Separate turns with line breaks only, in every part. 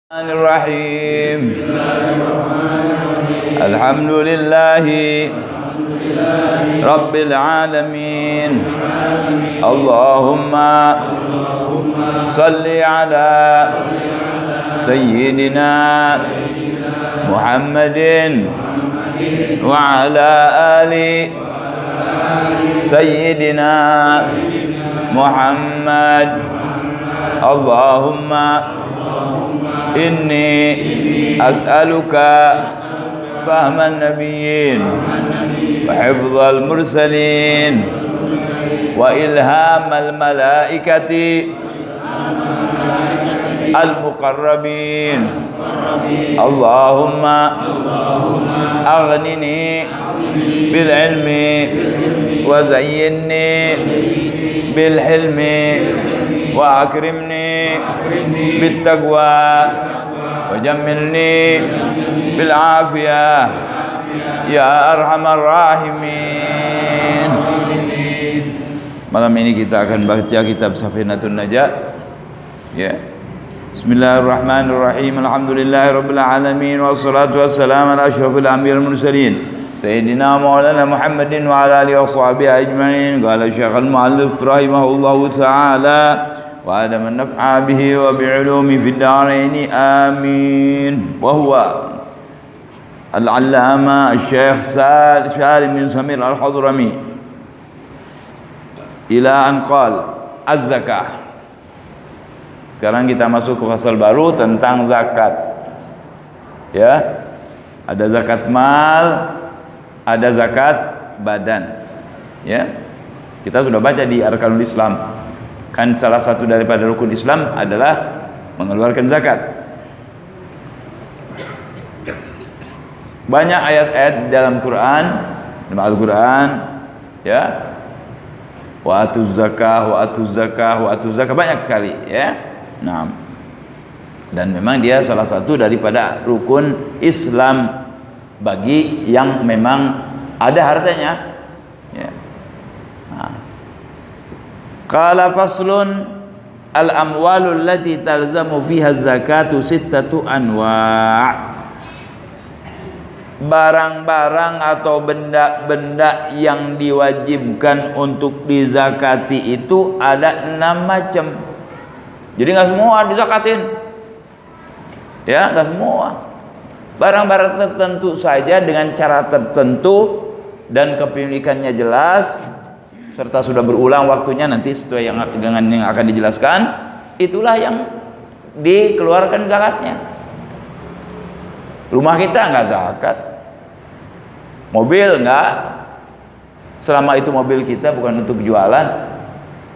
Bismillahirrahmanirrahim. Alhamdulillahi Rabbil alamin. Allahumma salli ala Sayyidina Muhammadin wa ala ali Sayyidina Muhammad. Allahumma inni as'aluka fahman nabiyyin wa hifdzal mursalin wa ilhamal malaikati al muqarrabin. Allahumma aghnini bil ilmi wa zayyinni bil hilmi wa akrimni bit taqwa wa jammilni bil afiyah ya arhamar rahimin. Malam ini kita akan baca kitab Safinatun Najah. Ya. Bismillahirrahmanirrahim. Alhamdulillahirabbil alamin wassalatu wassalamu ala asyrafil anbiya'il mursalin sayyidina maulana Muhammadin wa ala alihi washabihi ajma'in. Qala Syekh al-Mu'allif rahimahullahu ta'ala wa adam an-naf'a bihi wa bi'ulumi fid darain amin. Wa huwa al-allama Syekh Salim bin Samir al-Hadrami ila an qala az-zakah. Sekarang kita masuk ke fasal baru tentang zakat. Ya. Ada zakat mal, ada zakat badan. Ya. Kita sudah baca di Arkanul Islam. Kan salah satu daripada rukun Islam adalah mengeluarkan zakat. Banyak ayat-ayat dalam Quran, dalam Al-Quran, ya. Wa atuz zakah, wa atuz zakah, wa atuz zakah, banyak sekali, ya. Nah, dan memang dia salah satu daripada rukun Islam bagi yang memang ada hartanya. Ya. Nah. Qala faslun al-amwalul lati talzamu fiha zakatu sittatu anwa'. Barang-barang atau benda-benda yang diwajibkan untuk dizakati itu ada 6 macam. Jadi nggak semua dizakatin, ya, nggak semua. Barang-barang tertentu saja dengan cara tertentu dan kepemilikannya jelas, serta sudah berulang waktunya nanti sesuai dengan yang akan dijelaskan, itulah yang dikeluarkan zakatnya. Rumah kita nggak zakat, mobil nggak, selama itu mobil kita bukan untuk jualan,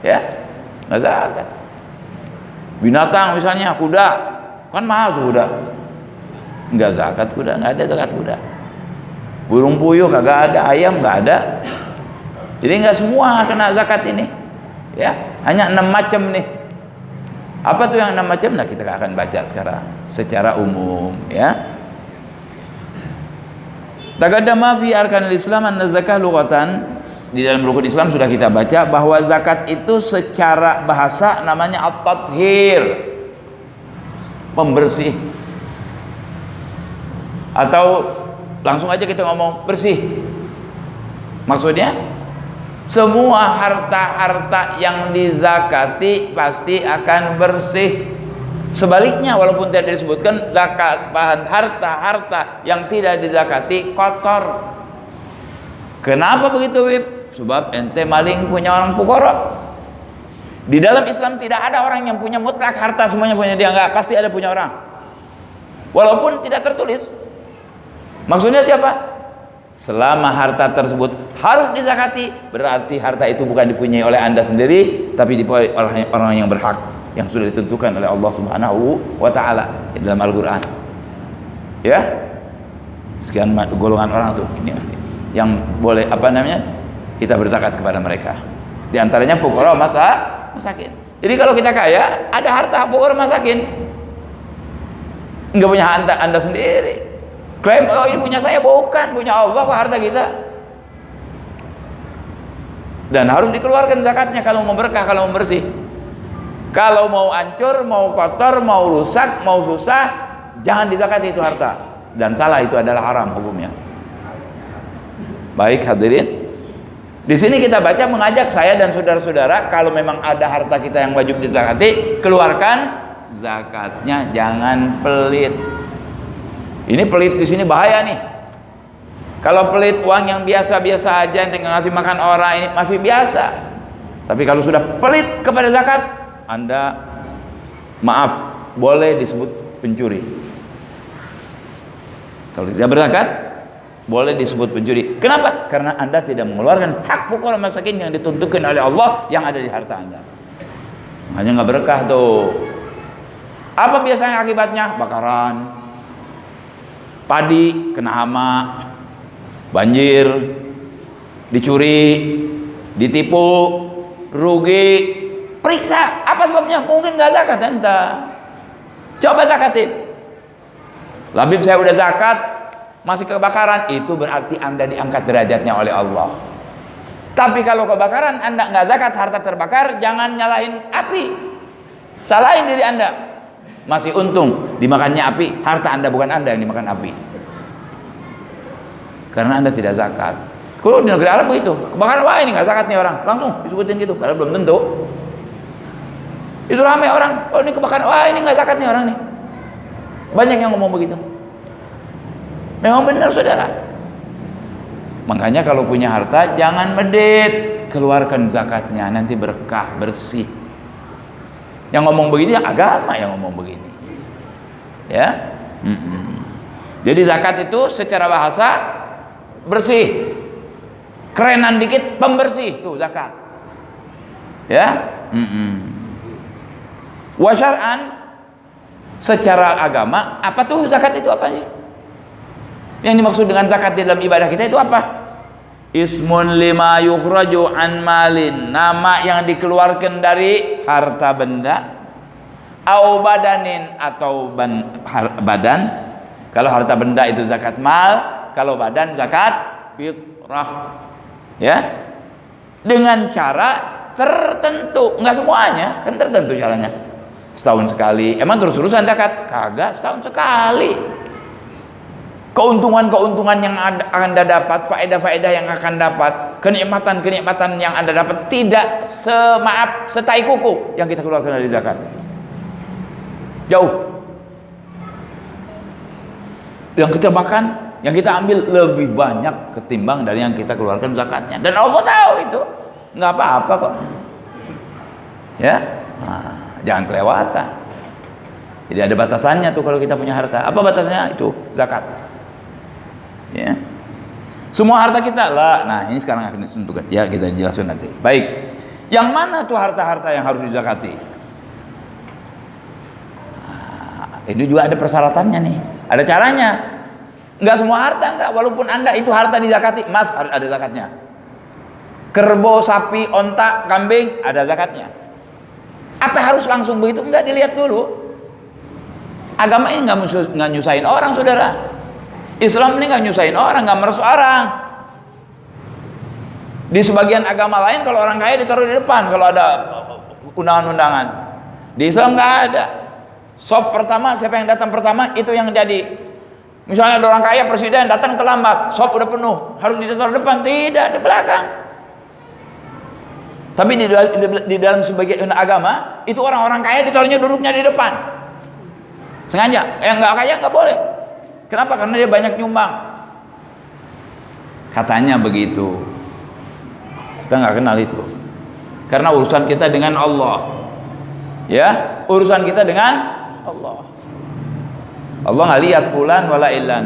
ya, nggak zakat. Binatang misalnya kuda, kan mahal tuh kuda, nggak zakat kuda, nggak ada zakat kuda. Burung puyuh kagak ada, ayam nggak ada. Jadi nggak semua kena zakat ini, ya, hanya 6 macam nih. Apa tuh yang 6 macam? Nah, kita akan baca sekarang secara umum, ya. Taqaddama fi arkanil Islam anna zakah lughatan. Di dalam rukun Islam sudah kita baca bahwa zakat itu secara bahasa namanya at-tathhir, pembersih. Atau langsung aja kita ngomong bersih. Maksudnya semua harta-harta yang dizakati pasti akan bersih. Sebaliknya, walaupun tidak disebutkan, zakat bahan harta-harta yang tidak dizakati kotor. Kenapa begitu, Wib? Sebab ente maling punya orang fuqara. Di dalam Islam tidak ada orang yang punya mutlak harta semuanya punya dia, enggak, pasti ada punya orang. Walaupun tidak tertulis. Maksudnya siapa? Selama harta tersebut harus dizakati, berarti harta itu bukan dipunyai oleh Anda sendiri, tapi dipunyai oleh orang yang berhak, yang sudah ditentukan oleh Allah Subhanahu wa taala di dalam Al-Qur'an. Ya. Sekian golongan orang tuh yang boleh kita berzakat kepada mereka. Di antaranya fuqara masakin. Jadi kalau kita kaya, ada harta fuqara masakin, enggak punya anda sendiri. Klaim, oh ini punya saya, bukan punya Allah kok harta kita. Dan harus dikeluarkan zakatnya kalau mau berkah, kalau mau bersih. Kalau mau hancur, mau kotor, mau rusak, mau susah, jangan dizakati itu harta. Dan salah, itu adalah haram hukumnya. Baik hadirin, di sini kita baca mengajak saya dan saudara-saudara, kalau memang ada harta kita yang wajib dizakati, keluarkan zakatnya, jangan pelit. Ini pelit di sini bahaya nih. Kalau pelit uang yang biasa-biasa aja, yang tinggal ngasih makan orang, ini masih biasa. Tapi kalau sudah pelit kepada zakat, Anda maaf, boleh disebut pencuri. Kalau tidak berzakat, boleh disebut pencuri. Kenapa? Karena Anda tidak mengeluarkan hak fuqara masakin yang ditentukan oleh Allah yang ada di harta Anda. Hanya nggak berkah tuh. Apa biasanya akibatnya? Bakaran, padi kena hama, banjir, dicuri, ditipu, rugi. Periksa apa sebabnya. Mungkin nggak zakat Anda. Coba zakatin. Labib saya udah zakat, masih kebakaran, itu berarti Anda diangkat derajatnya oleh Allah. Tapi kalau kebakaran Anda nggak zakat, harta terbakar, jangan nyalahin api, salahin diri Anda. Masih untung dimakannya api, harta Anda, bukan Anda yang dimakan api, karena Anda tidak zakat. Kalau di negeri Arab begitu, kebakaran, wah ini nggak zakat nih orang, langsung disebutin gitu, padahal belum tentu. Itu ramai orang, oh ini kebakaran, wah ini nggak zakat nih orang nih. Banyak yang ngomong begitu. Memang benar saudara. Makanya kalau punya harta jangan medit, keluarkan zakatnya, nanti berkah, bersih. Yang ngomong begini agama yang ngomong begini. Ya. Jadi zakat itu secara bahasa bersih. Kerenan dikit pembersih tuh zakat. Ya. Wa syar'an, secara agama apa tuh zakat itu apa sih? Yang dimaksud dengan zakat di dalam ibadah kita itu apa? Ismun lima yukhraju an malin, nama yang dikeluarkan dari harta benda, au badanin, atau badan. Kalau harta benda itu zakat mal, kalau badan zakat fitrah. Ya. Dengan cara tertentu, enggak semuanya, kan tertentu caranya. Setahun sekali. Emang terus-terusan zakat? Kagak, setahun sekali. Keuntungan-keuntungan yang Anda dapat, faedah-faedah yang akan dapat, kenikmatan-kenikmatan yang Anda dapat tidak setai kuku yang kita keluarkan dari zakat. Jauh. Yang kita makan, yang kita ambil lebih banyak ketimbang dari yang kita keluarkan zakatnya. Dan Allah tahu itu. Nggak apa-apa kok. Ya. Nah, jangan kelewatan. Jadi ada batasannya tuh kalau kita punya harta. Apa batasannya? Itu zakat. Ya. Semua harta kita lah. Nah, ini sekarang akan ditentukan. Ya, kita jelaskan nanti. Baik. Yang mana tuh harta-harta yang harus dizakati? Nah, ini juga ada persyaratannya nih. Ada caranya. Enggak semua harta, enggak. Walaupun Anda itu harta dizakati, emas ada zakatnya. Kerbau, sapi, onta, kambing ada zakatnya. Apa harus langsung begitu? Enggak, dilihat dulu. Agama ini nggak nyusahin orang, saudara. Islam ini nggak nyusahin orang, nggak meres orang. Di sebagian agama lain kalau orang kaya ditaruh di depan kalau ada undangan-undangan. Di Islam nggak ada. Sop pertama, siapa yang datang pertama itu yang jadi. Misalnya ada orang kaya, presiden datang terlambat, sop udah penuh, harus ditaruh depan, tidak, di belakang. Tapi di dalam sebagian agama itu orang-orang kaya ditaruhnya duduknya di depan, sengaja. Yang nggak kaya nggak boleh. Kenapa? Karena dia banyak nyumbang. Katanya begitu. Kita nggak kenal itu. Karena urusan kita dengan Allah. Ya, urusan kita dengan Allah. Allah nggak lihat fulan wala ilan.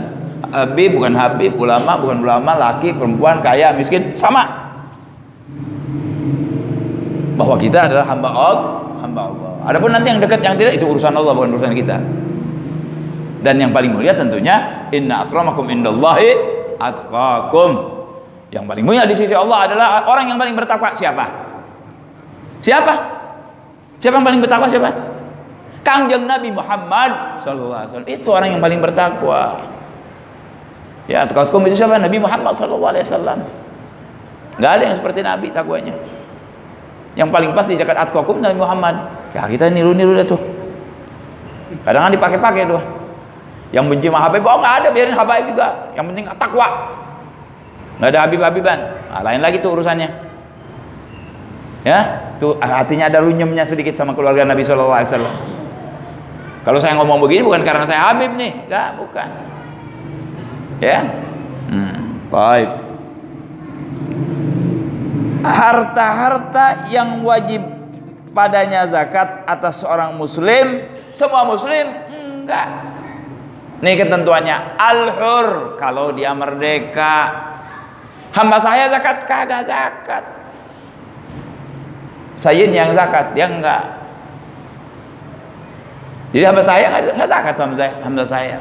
Habib bukan habib, ulama bukan ulama, laki perempuan, kaya miskin sama. Bahwa kita adalah hamba Allah. Adapun nanti yang dekat yang tidak itu urusan Allah, bukan urusan kita. Dan yang paling mulia tentunya inna akramakum indallahi atqakum. Yang paling mulia di sisi Allah adalah orang yang paling bertakwa. Siapa? Siapa yang paling bertakwa? Siapa? Kangjeng Nabi Muhammad sallallahu alaihi wasallam. Itu orang yang paling bertakwa. Ya, atqakum itu siapa? Nabi Muhammad sallallahu alaihi wasallam. Enggak ada yang seperti Nabi takwanya. Yang paling pas di zakat atqakum Nabi Muhammad. Ya kita niru-niru dah tuh. Kadang-kadang dipakai-pakai tuh. Yang benci sama Habib, oh nggak ada, biarin Habib juga. Yang penting takwa. Nggak ada Habib-Habiban. Nah, lain lagi tuh urusannya. Ya, tuh hatinya ada runyemnya sedikit sama keluarga Nabi SAW. Kalau saya ngomong begini bukan karena saya Habib nih, nggak, bukan. Ya, baik. Harta-harta yang wajib padanya zakat atas seorang muslim, semua muslim enggak. Nih ketentuannya, al-hur kalau dia merdeka. Hamba saya zakat, kagak zakat. Sayyid yang zakat, dia enggak. Jadi hamba saya enggak zakat, hamba saya.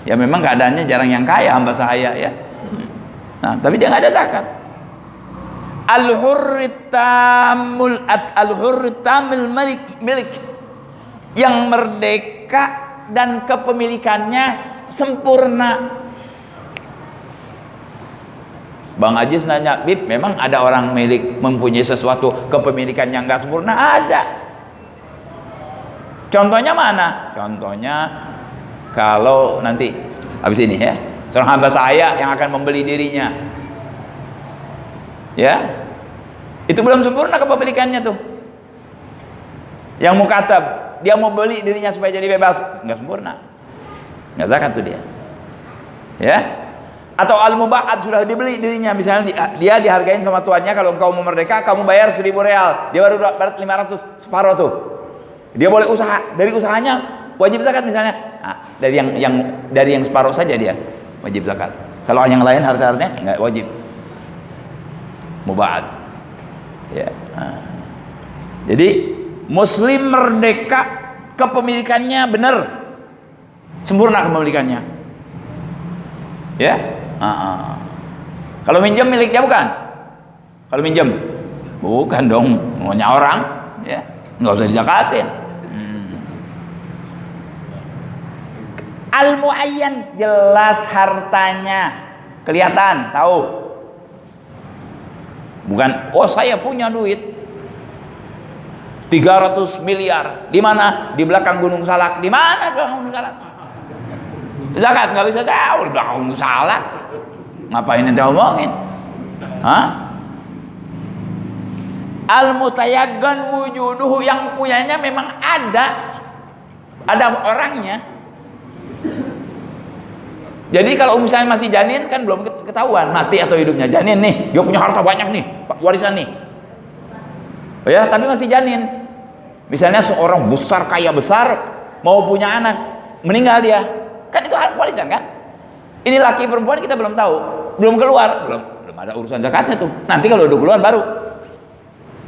Ya memang keadaannya jarang yang kaya hamba saya ya. Nah, tapi dia enggak ada zakat. Al-hurritamul milik yang merdeka dan kepemilikannya sempurna. Bang Ajis nanya, Bib, memang ada orang mempunyai sesuatu kepemilikan yang enggak sempurna? Ada. Contohnya mana? Contohnya kalau nanti habis ini ya, seorang hamba saya yang akan membeli dirinya, ya, itu belum sempurna kepemilikannya tuh. Yang mukatab, dia mau beli dirinya supaya jadi bebas, nggak sempurna, nggak zakat tuh dia. Ya, atau al-muba'ad sudah dibeli dirinya, misalnya dia dihargain sama tuannya, kalau kau mau merdeka kamu bayar 1.000 real, dia baru dapat 500, separuh tuh. Dia boleh usaha, dari usahanya wajib zakat misalnya. Nah, dari yang separuh saja dia wajib zakat. Kalau yang lain harta-hartanya nggak wajib. Muba'ad. Ya. Nah. Jadi muslim merdeka, kepemilikannya benar, sempurna kepemilikannya. Ya. Kalau minjem milik dia bukan? Kalau minjem bukan dong, maunya orang, ya nggak usah dizakatin. Al-muayyan, jelas hartanya, kelihatan, tahu. Bukan, oh saya punya duit 300 miliar. Di mana? Di belakang Gunung Salak. Di mana belakang Gunung Salak? Zakat nggak bisa tahu di belakang Gunung Salak. Ngapain ente omongin? Hah? Al-mutayaggan wujuduhu, yang punyanya memang ada orangnya. Jadi kalau misalnya masih janin kan belum ketahuan mati atau hidupnya. Janin nih, dia punya harta banyak nih, warisan nih. Oh ya, tapi masih janin. Misalnya seorang besar, kaya besar, mau punya anak, meninggal dia, kan itu warisan kan? Ini laki perempuan kita belum tahu, belum keluar, belum ada urusan zakatnya tuh. Nanti kalau udah keluar baru.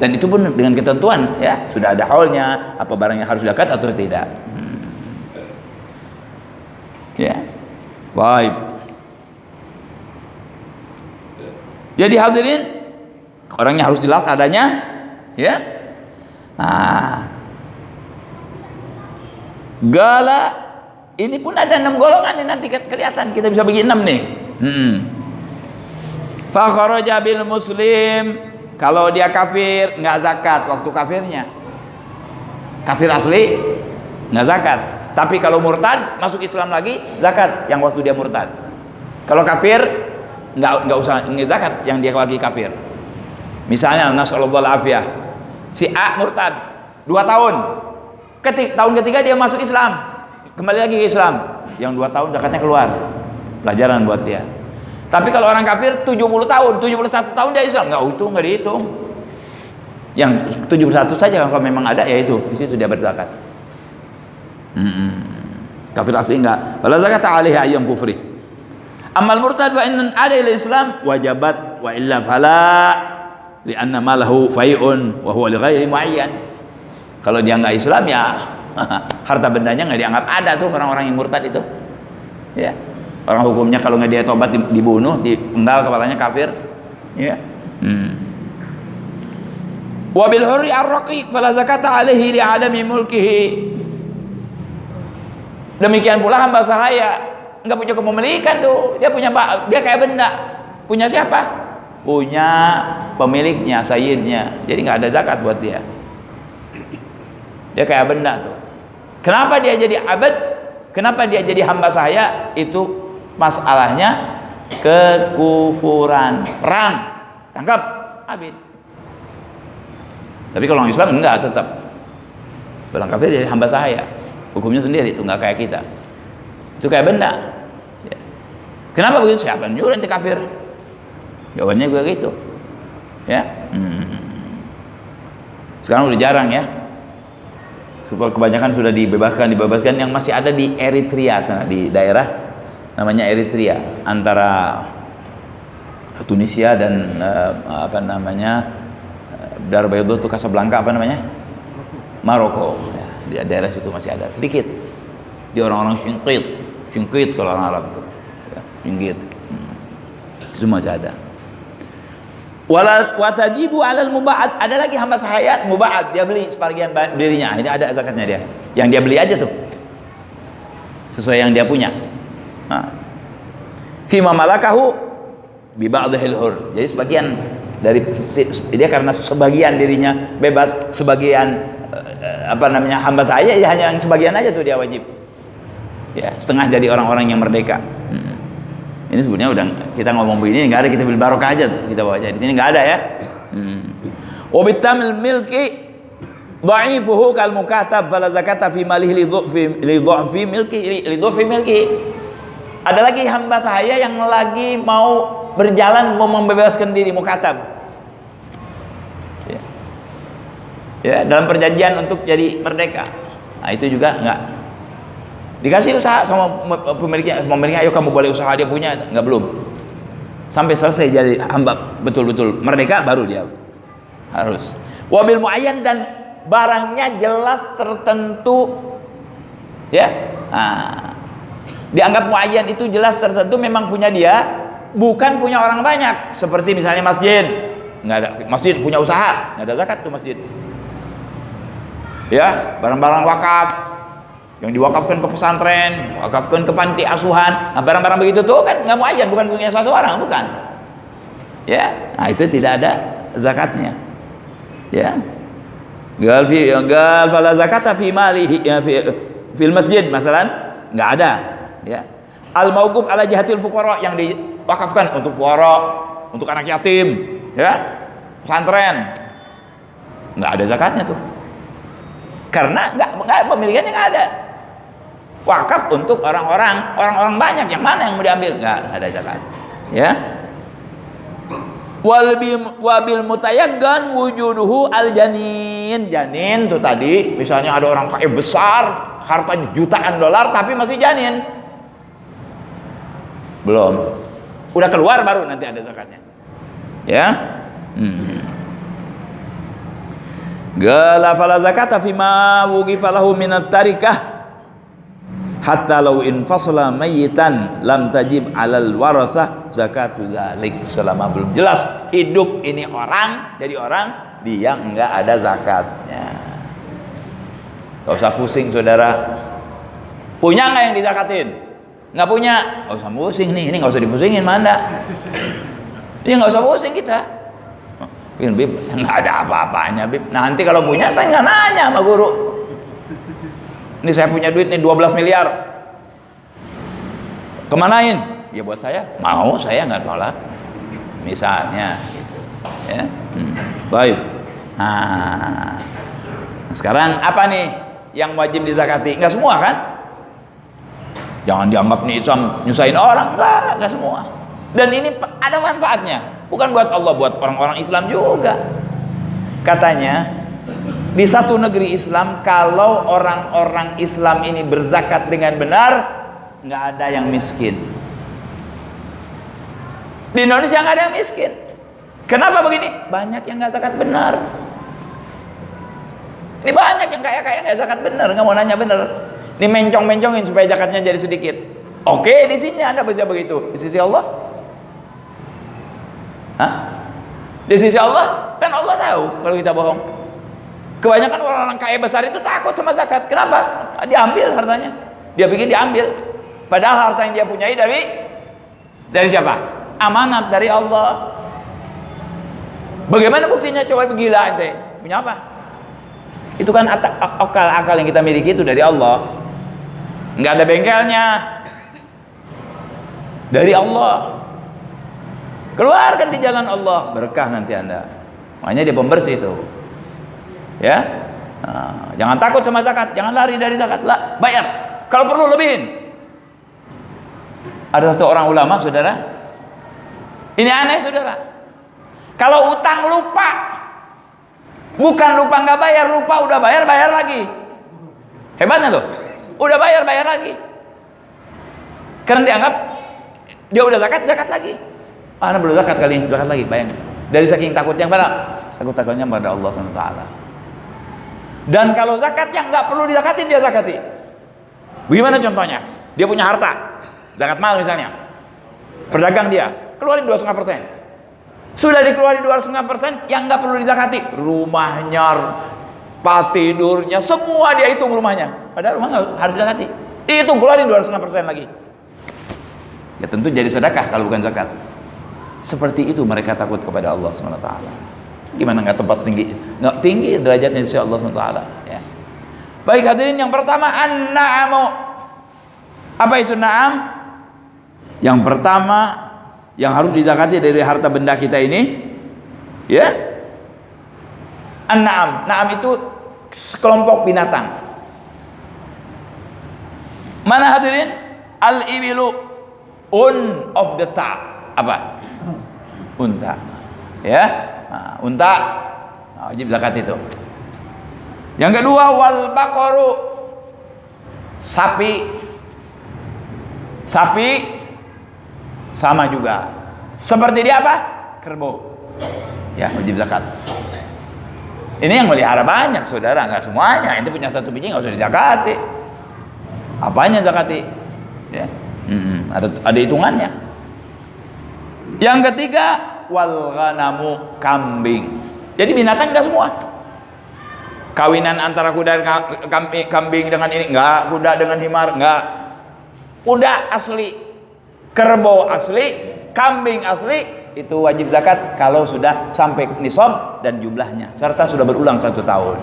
Dan itu pun dengan ketentuan ya, sudah ada haulnya, apa barangnya harus zakat atau tidak. Ya. Baik. Jadi hadirin, orangnya harus jelas adanya, ya. Nah, gala ini pun ada 6 golongan nih, nanti kelihatan, kita bisa bagi 6 nih. Fa kharaja bil muslim, kalau dia kafir nggak zakat waktu kafirnya. Kafir asli nggak zakat. Tapi kalau murtad masuk Islam lagi, zakat yang waktu dia murtad. Kalau kafir nggak usah zakat yang dia lagi kafir. Misalnya nasallallahu alafiyah, si A murtad 2 tahun, tahun ketiga dia masuk Islam, kembali lagi ke Islam, yang 2 tahun zakatnya keluar, pelajaran buat dia. Tapi kalau orang kafir 70 tahun, 71 tahun dia Islam, nggak dihitung. Yang 71 saja kalau memang ada, ya itu di situ dia berzakat. Kafir asli enggak, wala zakata alaihi ayyam kufri. Amal murtad wa in ada ila Islam wajabat wa illa fala, lianna malahu fai'un wa huwa li ghairi muayyan. Kalau dia enggak Islam ya harta bendanya enggak dianggap ada tuh orang-orang yang murtad itu. Ya. Orang hukumnya kalau enggak dia tobat dibunuh, dipenggal kepalanya, kafir. Ya. Wa bil hurri ar-raqiq fala zakata alaihi li adami mulkihi. Demikian pula hamba sahaya nggak punya kepemilikan tuh, dia kayak benda. Punya siapa? punya pemiliknya, sayyidnya. Jadi nggak ada zakat buat dia. Dia kayak benda tuh. Kenapa dia jadi abad? Kenapa dia jadi hamba sahaya? Itu masalahnya kekufuran. Perang, tangkap, abid. Tapi kalau orang Islam enggak, tetap orang kafir jadi hamba sahaya. Hukumnya sendiri, itu nggak kayak kita. Itu kayak benda. Ya. Kenapa begitu? Siapa yang nyuruh ente kafir? Jawabannya gue gitu. Ya. Sekarang udah jarang ya. Kebanyakan sudah dibebaskan. Yang masih ada di Eritrea sana, di daerah namanya Eritrea, antara Tunisia dan apa namanya, Dar Baydo itu Casablanca, apa namanya, Maroko. Ya, di daerah situ masih ada sedikit. Di orang-orang Singkit kalau orang Arab, ya, Singkit. Itu masih ada. Watajibu alal muba'ad, ada lagi hamba sahaya muba'ad, dia beli sebagian dirinya, ini ada zakatnya dia, yang dia beli aja tuh sesuai yang dia punya. Fima malakahu bi ba'dihil hur, jadi sebagian dari dia, karena sebagian dirinya bebas, sebagian apa namanya hamba sahaya, ya hanya yang sebagian aja tuh dia wajib, ya setengah jadi orang-orang yang merdeka. Ini sebenarnya udah kita ngomong begini nggak ada, kita beli barokah aja tuh, kita bawa aja. Di sini nggak ada ya. Wabitamil milki dha'ifuhu kal mukatab fala zakata fi malihi li dha'fi milki. Ada lagi hamba sahaya yang lagi mau berjalan, mau membebaskan diri, mukatab. Ya, dalam perjanjian untuk jadi merdeka. Nah, itu juga enggak dikasih usaha sama pemiliknya, ayo kamu boleh usaha, dia punya, enggak, belum sampai selesai jadi hamba betul-betul merdeka baru dia harus. Wabil muayyan, dan barangnya jelas tertentu, ya. Dianggap muayyan itu jelas tertentu, memang punya dia, bukan punya orang banyak. Seperti misalnya masjid, nggak ada masjid punya usaha, nggak ada zakat tuh masjid. Ya, barang-barang wakaf yang diwakafkan ke pesantren, wakafkan ke panti asuhan, nah, barang-barang begitu tuh kan nggak muayyan, bukan punya satu orang, bukan. Ya, nah itu tidak ada zakatnya. Ya, gal fala zakata fi malihi, ya, fil masjid, masalan, nggak ada. Ya, al mauquf ala jihatil fuqara, yang diwakafkan untuk fuqara, untuk anak yatim, ya, pesantren, nggak ada zakatnya tuh, karena nggak pemilikannya nggak ada. Wakaf untuk orang-orang banyak, yang mana yang mau diambil, nggak ada zakat. Ya, wabil mutayaggan wujuduhu al janin tuh tadi, misalnya ada orang kaya besar, hartanya jutaan dolar tapi masih janin, belum, udah keluar baru nanti ada zakatnya. Ya. Gala fala zakata fima wuqifa lahu minat tarikah hatta law infasala mayyitan lam tajib alal warathah zakatu dzalik, selama belum jelas hidup ini orang jadi orang, dia enggak ada zakatnya. Enggak usah pusing saudara, punya enggak yang dizakatin? Enggak punya, enggak usah pusing nih, ini enggak usah dipusingin, mana ya, enggak usah pusing kita. Bib, enggak ada apa-apanya Bib, nanti kalau punya tanya, nanya sama guru, ini saya punya duit nih 12 miliar, kemanain? Ya buat saya, mau, saya nggak tolak, misalnya, ya. Baik. Nah, sekarang apa nih yang wajib dizakati? Nggak semua kan? Jangan dianggap nih Islam nyusahin orang, nggak semua. Dan ini ada manfaatnya, bukan buat Allah, buat orang-orang Islam juga. Katanya di satu negeri Islam, kalau orang-orang Islam ini berzakat dengan benar, nggak ada yang miskin. Di Indonesia nggak ada yang miskin. Kenapa begini? Banyak yang nggak zakat benar. Ini banyak yang kaya-kaya nggak zakat benar, nggak mau nanya benar. Ini mencong-mencongin supaya zakatnya jadi sedikit. Oke, di sini Anda bisa begitu. Di sisi Allah? Hah? Di sisi Allah? Kan Allah tahu kalau kita bohong. Kebanyakan orang-orang kaya besar itu takut sama zakat. Kenapa? Diambil hartanya. Dia pikir diambil. Padahal harta yang dia punyai dari siapa? Amanat dari Allah. Bagaimana buktinya? Coba gila ente. Punya apa? Itu kan akal yang kita miliki itu dari Allah. Nggak ada bengkelnya. Dari Allah. Keluarkan di jalan Allah, berkah nanti Anda. Makanya dia pembersih itu. Ya. Nah, jangan takut sama zakat, jangan lari dari zakat. Lah, bayar. Kalau perlu lebihin. Ada satu orang ulama, saudara. Ini aneh, saudara. Kalau utang lupa, bukan lupa nggak bayar, lupa udah bayar, bayar lagi. Hebatnya loh. Udah bayar, bayar lagi. Karena dianggap dia udah zakat lagi. Anak belum zakat kali ini, zakat lagi, bayang. Dari saking takutnya pada, takutnya pada Allah SWT. Dan kalau zakat yang nggak perlu dizakatin, dia zakati. Bagaimana contohnya? Dia punya harta, zakat mal misalnya. Pedagang dia, keluarin 2,5%. Sudah dikeluarin 2,5%, yang nggak perlu dizakati, rumahnya, tempat tidurnya, semua dia hitung rumahnya. Padahal rumah nggak harus dizakati. Dihitung, keluarin 2,5% lagi. Ya tentu jadi sedekah kalau bukan zakat. Seperti itu mereka takut kepada Allah SWT. Gimana nggak tempat tinggi? Nggak tinggi derajatnya insya Allah SWT. Ya. Baik hadirin, yang pertama an-na'amu. Apa itu na'am? Yang pertama yang harus dizakati dari harta benda kita ini, ya, an-na'am. Na'am itu sekelompok binatang. Mana hadirin? Al-ibilu, of the ta. Apa? Unta. Ya, nah, unta, nah, wajib zakat itu. Yang kedua wal baqaru, sapi. Sapi sama juga. Seperti dia apa? Kerbau. Ya, wajib zakat. Ini yang melihara banyak, saudara, nggak semuanya. Itu punya satu biji nggak usah dizakati. Apanya zakati? Ya, ada hitungannya. Yang ketiga wal ghanamu, kambing. Jadi binatang enggak semua. Kawinan antara kuda dan kambing dengan ini enggak, kuda dengan himar enggak. Kuda asli, kerbau asli, kambing asli, itu wajib zakat kalau sudah sampai nisab dan jumlahnya serta sudah berulang 1 tahun.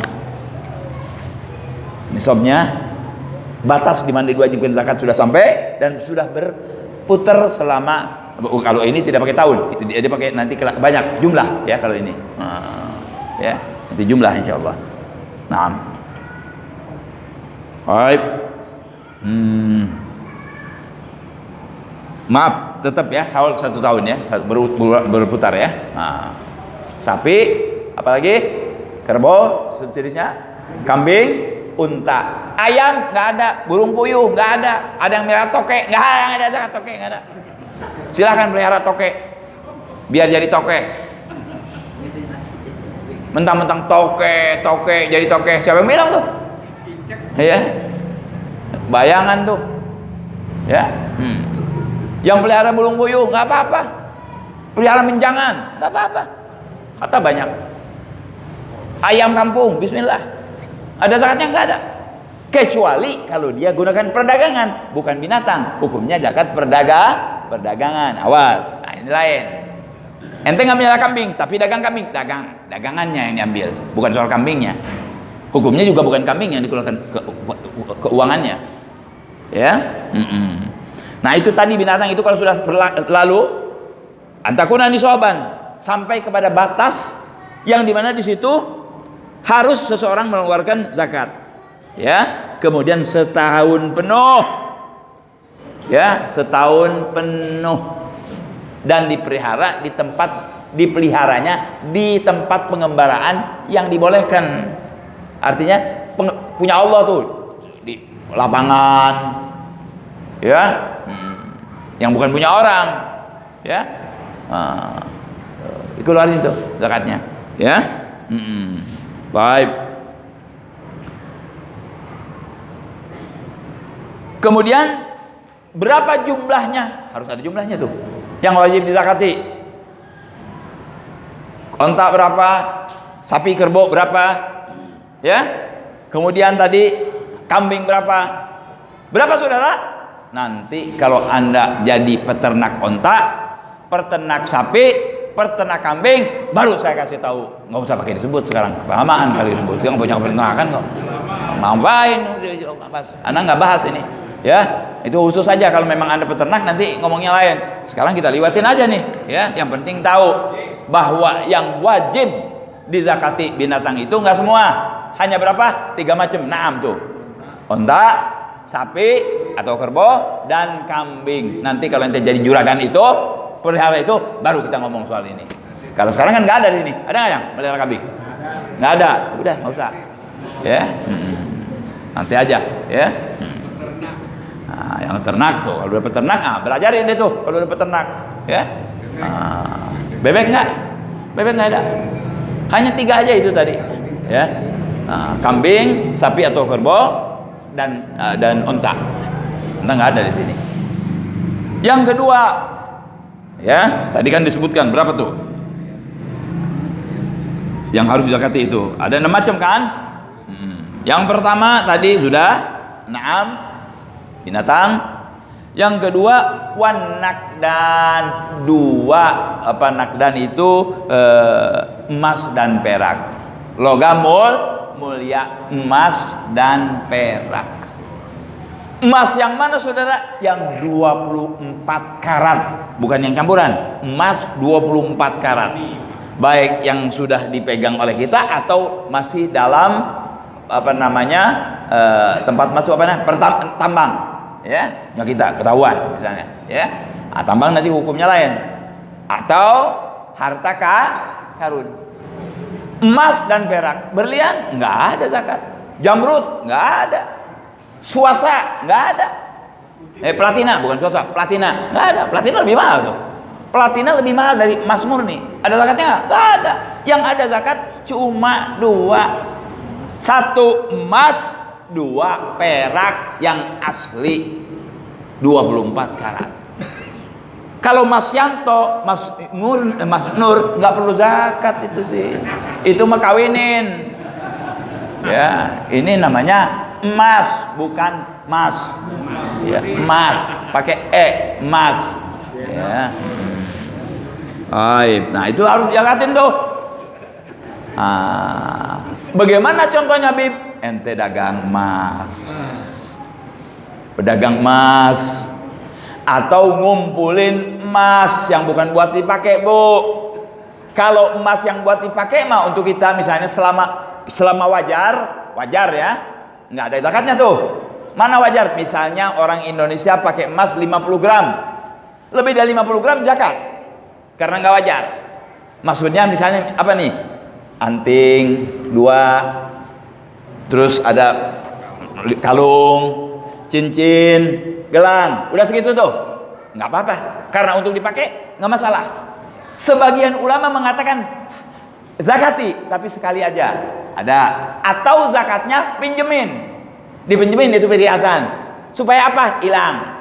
Nisabnya, batas di mana diwajibkan zakat sudah sampai dan sudah berputar selama. Kalau ini tidak pakai tahun, dia pakai nanti banyak jumlah ya kalau ini. Ya, nanti jumlah insyaallah. Naam. Baik. Maaf, tetap ya haul 1 tahun ya, berputar ya. Nah, sapi, apalagi kerbau, sejenisnya, kambing, unta, ayam nggak ada, burung puyuh nggak ada, ada yang merah toke nggak ada, zakat toke nggak ada. Silahkan pelihara toke, biar jadi toke. Mentang-mentang toke jadi toke, siapa yang bilang tuh? Ya, bayangan tuh. Ya, yang pelihara burung puyuh nggak apa-apa, pelihara menjangan nggak apa-apa. Kata banyak. Ayam kampung, Bismillah. Ada zakatnya nggak ada? Kecuali kalau dia gunakan perdagangan, bukan binatang. Hukumnya zakat perdagangan. Awas. Nah, ini lain. Ente nggak punya kambing, tapi dagang kambing, dagangannya yang diambil, bukan soal kambingnya. Hukumnya juga bukan kambing yang dikeluarkan keuangannya. Ya. Nah, itu tadi binatang itu kalau sudah berlalu antakuna nisaban, sampai kepada batas yang dimana di situ harus seseorang mengeluarkan zakat. Ya, kemudian setahun penuh. Ya, setahun penuh dan dipeliharanya di tempat pengembaraan yang dibolehkan. Artinya punya Allah tuh di lapangan, ya, yang bukan punya orang, ya, dikeluarin itu zakatnya, ya. Baik. Kemudian berapa jumlahnya? Harus ada jumlahnya tuh yang wajib dizakati. Onta berapa? Sapi kerbau berapa? Ya. Kemudian tadi kambing berapa? Berapa saudara? Nanti kalau Anda jadi peternak onta, peternak sapi, peternak kambing, baru saya kasih tahu. Nggak usah pakai disebut sekarang, kelamaan kali disebut. Yang punya peternakan kok ngapain? Anda nggak bahas ini, ya. Itu khusus saja kalau memang Anda peternak, nanti ngomongnya lain. Sekarang kita liwatin aja nih, ya. Yang penting tahu bahwa yang wajib dizakati binatang itu nggak semua, hanya berapa? 3 macam. Naam tuh, onta, sapi atau kerbau, dan kambing. Nanti kalau nanti jadi juragan itu, pelihara itu, baru kita ngomong soal ini. Kalau sekarang kan nggak ada di sini. Ada nggak yang melihara kambing? Nggak ada. Udah, nggak usah. Ya, nanti aja. Ya. Nah, yang ternak tuh, kalau udah peternak, belajarin deh tuh. Kalau udah peternak, ya. Bebek nggak? Bebek nggak ada. Hanya 3 aja itu tadi. Ya. Kambing, sapi atau kerbau, dan onta. Onta nggak ada di sini. Yang kedua, ya, tadi kan disebutkan berapa tuh yang harus dizakati itu? Ada 6 macam kan? Yang pertama tadi sudah naam, binatang. Yang kedua nakdan, 2 nakdan itu emas dan perak. Logam mulia, emas dan perak. Emas yang mana saudara? Yang 24 karat, bukan yang campuran. Emas 24 karat. Baik yang sudah dipegang oleh kita atau masih dalam tempat masuk tambang, ya. Yang kita ketahuan misalnya, ya. Tambang nanti hukumnya lain. Atau harta karun. Emas dan perak. Berlian nggak ada zakat. Jamrud nggak ada. Suasa nggak ada. Platina, bukan suasa, platina nggak ada. Platina lebih mahal tuh. Platina lebih mahal dari emas murni. Ada zakatnya nggak ada. Yang ada zakat cuma 2. 1 emas, 2 perak yang asli 24 karat. Kalau Mas Yanto, Mas Nur nggak perlu zakat itu sih. Itu mah kawinin. Ya, ini namanya emas, bukan mas. Ya, emas, pakai emas. Ya. Nah, itu harus zakatin tuh. Bagaimana contohnya, Bib? Ente dagang emas. Pedagang emas atau ngumpulin emas yang bukan buat dipakai, Bu. Kalau emas yang buat dipakai mah untuk kita misalnya selama wajar ya, nggak ada zakatnya tuh. Mana wajar? Misalnya orang Indonesia pakai emas 50 gram, lebih dari 50 gram zakat, karena nggak wajar. Maksudnya misalnya apa nih? Anting 2, terus ada kalung, cincin, gelang, udah segitu tuh, nggak apa-apa, karena untuk dipakai nggak masalah. Sebagian ulama mengatakan zakati, tapi sekali aja ada, atau zakatnya dipinjemin itu perhiasan, supaya apa? Hilang.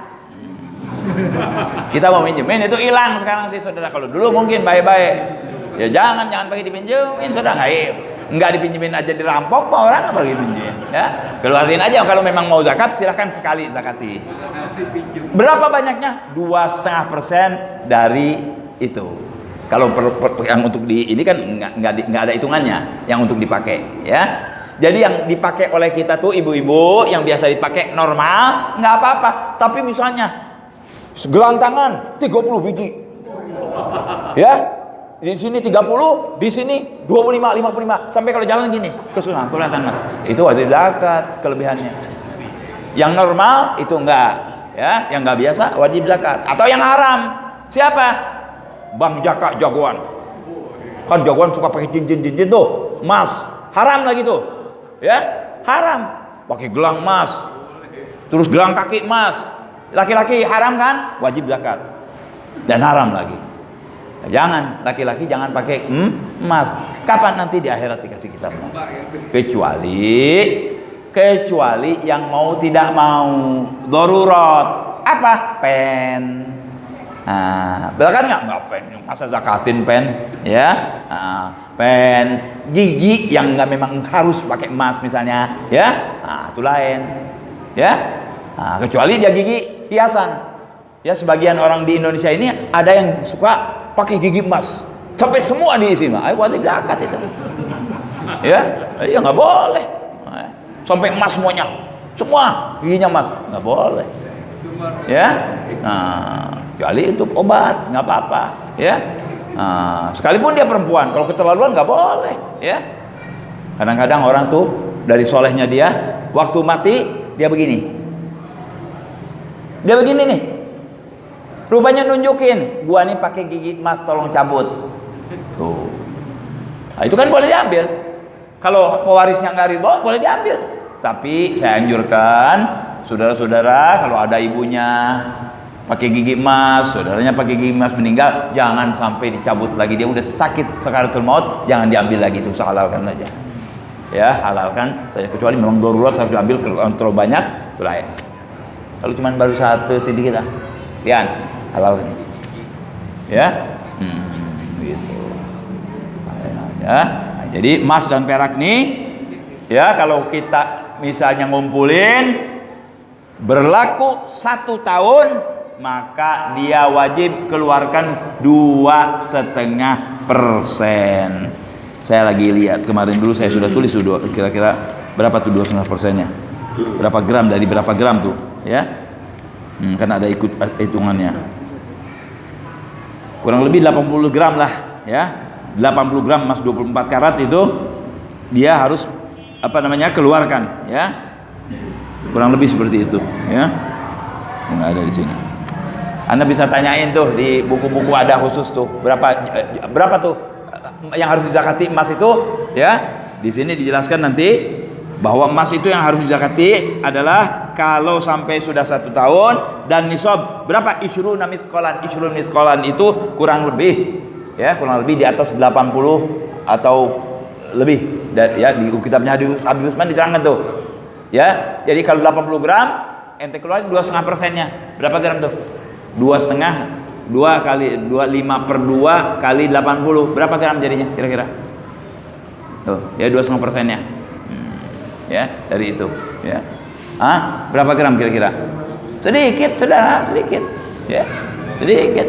Kita mau pinjemin itu hilang sekarang sih saudara. Kalau dulu mungkin baik-baik, ya jangan pakai dipinjemin saudara. Nggak dipinjemin aja dirampok, mau orang apa lagi pinjemin, ya. Keluarin aja kalau memang mau zakat, silahkan sekali zakati. Berapa banyaknya? 2,5% dari itu. Kalau yang untuk ini kan nggak ada hitungannya, yang untuk dipakai, ya. Jadi yang dipakai oleh kita tuh ibu-ibu yang biasa dipakai normal nggak apa-apa. Tapi misalnya gelang tangan 30 biji, ya. Di sini 30, di sini 25, 55. Sampai kalau jalan gini, kesusahan kelihatan. Itu wajib zakat kelebihannya. Yang normal itu enggak, ya. Yang enggak biasa wajib zakat. Atau yang haram. Siapa? Bang Jaka jagoan. Kan jagoan suka pakai cincin tuh, emas. Haram lagi tuh. Ya, haram. Pakai gelang emas. Terus gelang kaki emas. Laki-laki haram kan? Wajib zakat. Dan haram lagi. Jangan, laki-laki jangan pakai emas. Kapan nanti di akhirat dikasih kita emas? Kecuali yang mau tidak mau, darurat. Apa? Pen. Belakang nggak pen, masa zakatin pen, ya. Pen, gigi yang nggak memang harus pakai emas misalnya, ya. Itu lain, ya. Kecuali dia gigi hiasan. Ya, sebagian orang di Indonesia ini ada yang suka pakai gigi emas. sampai semua diisi mah, wajib zakat itu. Ya, iya nggak boleh. Sampai emas semuanya, semua giginya emas, nggak boleh. Ya, nah, kecuali untuk obat nggak apa-apa. Ya, nah, sekalipun dia perempuan, kalau keterlaluan nggak boleh. Ya, kadang-kadang orang tuh dari solehnya dia, waktu mati dia begini nih. Rupanya nunjukin, gua nih pakai gigi emas, tolong cabut. Tuh. Nah, itu kan boleh diambil. Kalau pewarisnya nggak ridho, boleh diambil. Tapi saya anjurkan saudara-saudara, kalau ada ibunya pakai gigi emas, saudaranya pakai gigi emas meninggal, jangan sampai dicabut lagi. Dia udah sakit sakaratul maut, jangan diambil lagi. Itu halalkan aja. Ya, halalkan saya, kecuali memang darurat harus diambil, kalau terlalu banyak itu lain. Kalau cuma baru satu sedikit sekian, halalkan. Ya, gitu. Ya, nah, jadi emas dan perak nih, ya kalau kita misalnya ngumpulin berlaku 1 tahun, maka dia wajib keluarkan 2,5%. Saya lagi lihat kemarin dulu, saya sudah tulis sudah kira-kira berapa tuh 2,5%-nya, berapa gram, dari berapa gram tuh, ya, kan ada ikut hitungannya, kurang lebih 80 gram lah, ya, 80 gram emas 24 karat itu dia harus keluarkan, ya, kurang lebih seperti itu, ya, nggak ada di sini. Anda bisa tanyain tuh di buku-buku, ada khusus tuh berapa tuh yang harus dizakati emas itu, ya. Di sini dijelaskan nanti bahwa emas itu yang harus dizakati adalah kalau sampai sudah 1 tahun dan nisab berapa, isyruna mithqalan. Isyrun mithqalan itu kurang lebih di atas 80 atau lebih. Dan ya di kitabnya Habib Usman diterangkan tuh. Ya, jadi kalau 80 gram ente keluarin 2,5%-nya. Berapa gram tuh? 2,5, 5/2 kali 80, berapa gram jadinya kira-kira? Tuh, ya 2,5%-nya. Ya, dari itu, ya. Berapa gram kira-kira? Sedikit, saudara, sedikit. Ya, sedikit.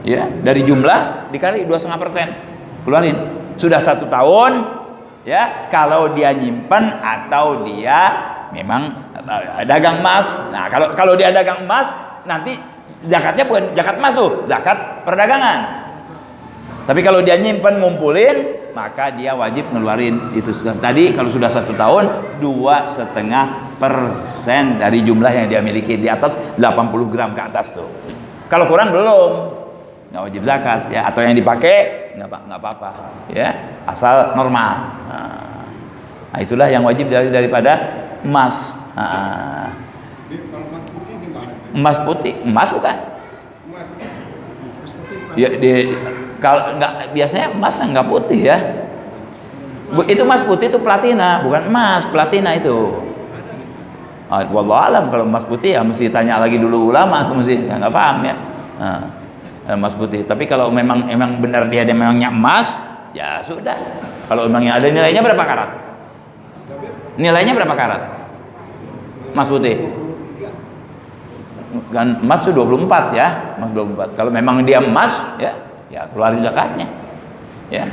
Ya, dari jumlah dikali 2,5%. Keluarin. Sudah 1 tahun, ya, kalau dia nyimpan atau dia memang dagang emas. Nah, kalau dia dagang emas, nanti zakatnya bukan zakat emas tuh, zakat perdagangan. Tapi kalau dia nyimpen ngumpulin, maka dia wajib ngeluarin itu tadi. Kalau sudah 1 tahun, 2,5% dari jumlah yang dia miliki, di atas 80 gram ke atas tuh. Kalau kurang belum, nggak wajib zakat, ya. Atau yang dipakai nggak apa-apa, ya, asal normal. Nah, itulah yang wajib daripada emas. Emas putih, emas bukan? Ya, kalau nggak, biasanya emasnya nggak putih, ya. Itu emas putih itu platina, bukan emas, platina itu. Wallahu alam, kalau emas putih ya mesti tanya lagi dulu ulama, tuh mesti nggak paham, ya. Emas putih. Tapi kalau memang benar dia memangnya emas, ya sudah. Kalau memang yang ada nilainya berapa karat? Nilainya berapa karat? Emas putih. Kan emas itu 24, ya, emas 24. Kalau memang dia emas, ya keluarin zakatnya, ya.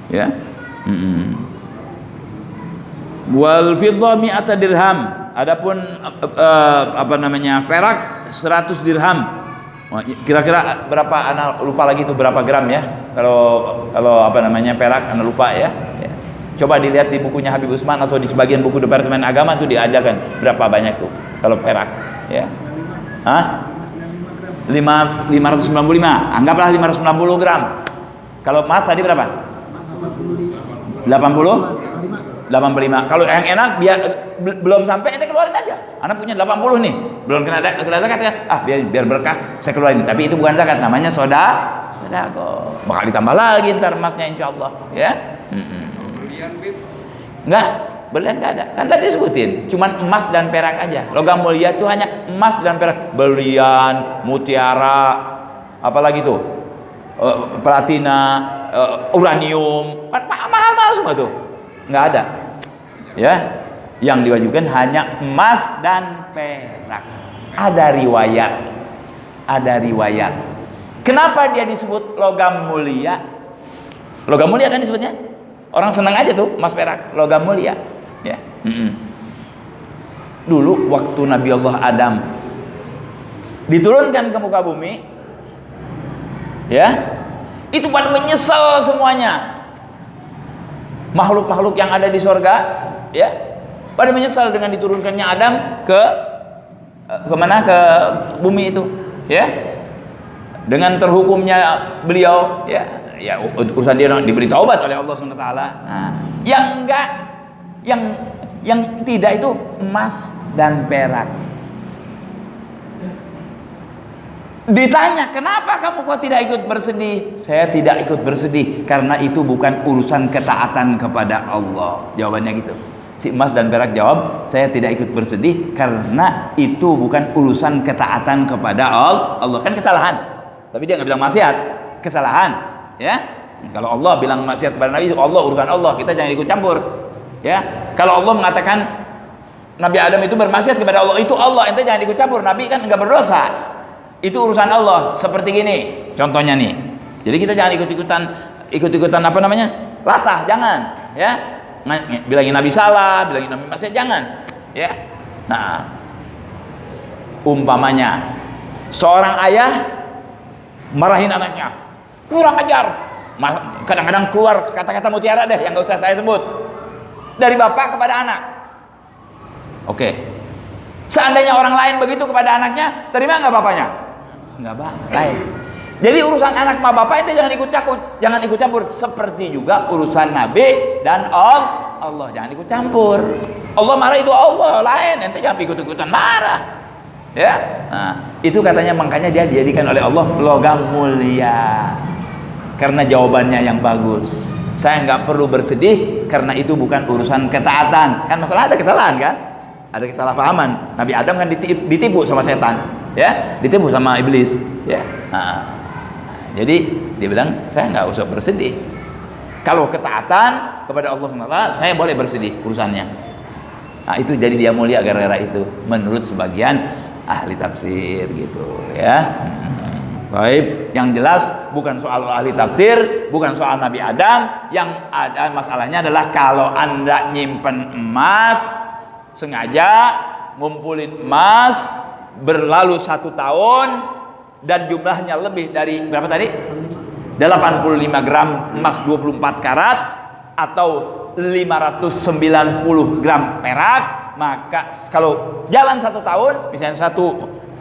Ya. Wal fiddah mi'ata dirham. Adapun perak 100 dirham. Kira-kira berapa, ana lupa lagi itu berapa gram, ya. Kalau perak ana lupa, ya. Coba dilihat di bukunya Habib Usman atau di sebagian buku Departemen Agama tuh diajarkan berapa banyak tuh kalau perak, ya. 595, anggaplah 590 gram. Kalau emas tadi berapa? 85. Kalau yang enak biar belum sampai ente keluarin aja. Anak punya 80 nih, belum kena zakat kan? Biar berkah saya keluarin. Tapi itu bukan zakat, namanya sedekah. Bakal ditambah lagi ntar emasnya insyaallah, ya. Enggak, berlian enggak ada. Kan tadi disebutin, cuman emas dan perak aja. Logam mulia itu hanya emas dan perak. Berlian, mutiara, apalagi tuh? Platina, uranium. Mahal-mahal semua tuh. Enggak ada. Ya. Yang diwajibkan hanya emas dan perak. Ada riwayat Kenapa dia disebut logam mulia? Logam mulia kan disebutnya. Orang senang aja tuh emas perak, logam mulia. Ya. Dulu waktu Nabi Allah Adam diturunkan ke muka bumi, ya, itu pada menyesal semuanya. Makhluk-makhluk yang ada di sorga, ya, pada menyesal dengan diturunkannya Adam ke kemana, ke bumi itu, ya, dengan terhukumnya beliau, ya, urusan dia diberi taubat oleh Allah SWT. Nah, yang enggak, yang tidak itu emas dan perak. Ditanya, kenapa kamu kok tidak ikut bersedih? Saya tidak ikut bersedih karena itu bukan urusan ketaatan kepada Allah. Jawabannya gitu. Si emas dan perak jawab, saya tidak ikut bersedih karena itu bukan urusan ketaatan kepada Allah. Kan kesalahan, tapi dia nggak bilang maksiat, kesalahan, ya. Kalau Allah bilang maksiat kepada Nabi, Allah, urusan Allah, kita jangan ikut campur, ya. Kalau Allah mengatakan Nabi Adam itu bermaksiat kepada Allah, itu Allah, ente jangan ikut campur. Nabi kan nggak berdosa, itu urusan Allah. Seperti gini contohnya nih, jadi kita jangan ikut-ikutan apa namanya, latah, jangan, ya. Bilangin Nabi salah, bilangin Nabi maksiat, jangan, ya. Nah, umpamanya seorang ayah marahin anaknya, kurang ajar, kadang-kadang keluar kata-kata mutiara deh yang nggak usah saya sebut, dari bapak kepada anak. Oke, seandainya orang lain begitu kepada anaknya, terima nggak bapaknya? Nggak lain. Jadi urusan anak sama bapak itu jangan ikut campur. Seperti juga urusan Nabi dan Allah, jangan ikut campur. Allah marah, itu Allah, lain, ente jangan ikut-ikutan marah, ya. Nah, itu katanya, makanya dia dijadikan oleh Allah logam mulia karena jawabannya yang bagus. Saya nggak perlu bersedih karena itu bukan urusan ketaatan. Kan masalah ada kesalahan kan? Ada kesalahpahaman. Nabi Adam kan ditipu sama setan, ya, ditipu sama iblis, ya. Nah, jadi dia bilang, saya nggak usah bersedih. Kalau ketaatan kepada Allah SWT, saya boleh bersedih urusannya. Nah, itu jadi dia mulia gara-gara itu, menurut sebagian ahli tafsir, gitu, ya. Baik, yang jelas bukan soal ahli tafsir, bukan soal Nabi Adam. Yang ada masalahnya adalah kalau Anda nyimpen emas, sengaja ngumpulin emas, berlalu 1 tahun dan jumlahnya lebih dari berapa tadi? 85 gram emas 24 karat atau 590 gram perak, maka kalau jalan 1 tahun, misalnya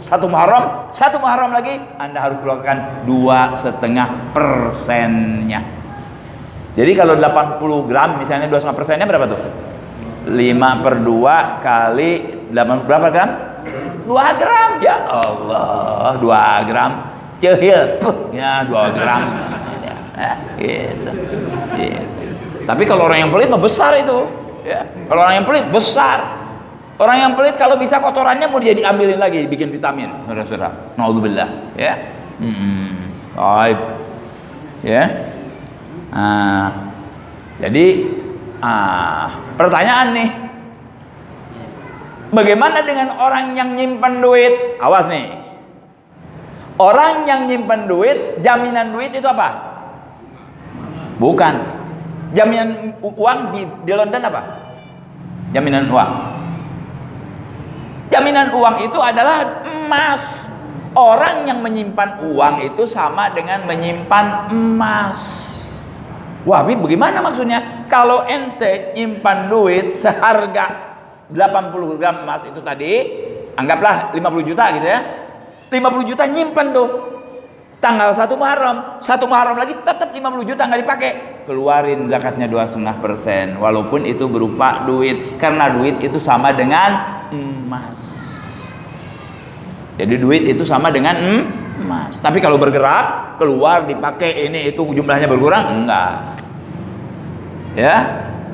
satu Muharram lagi, Anda harus keluarkan 2,5%-nya. Jadi kalau 80 gram misalnya 2,5%-nya berapa tuh? 5/2 kali 8 berapa gram? 2 gram. Ya Allah, 2 gram cehil, ya 2 gram, ya, gitu. Tapi kalau orang yang pelit mah besar itu, ya. Kalau orang yang pelit besar. Orang yang pelit kalau bisa kotorannya mau dia diambilin lagi, bikin vitamin, saudara-saudara. Naudzubillah, ya. Baik, ya. Jadi pertanyaan nih, bagaimana dengan orang yang nyimpan duit? Awas nih, orang yang nyimpan duit, jaminan duit itu apa? Bukan jaminan uang di London apa? Jaminan uang. Jaminan uang itu adalah emas. Orang yang menyimpan uang itu sama dengan menyimpan emas. Wah, bagaimana maksudnya? Kalau ente nyimpan duit seharga 80 gram emas itu tadi, anggaplah 50 juta gitu ya. 50 juta nyimpan tuh. Tanggal 1 Muharram lagi tetap 50 juta nggak dipakai. Keluarin zakatnya 2,5%, walaupun itu berupa duit, karena duit itu sama dengan emas. Jadi duit itu sama dengan emas. Tapi kalau bergerak, keluar, dipakai, ini itu jumlahnya berkurang, enggak. Ya.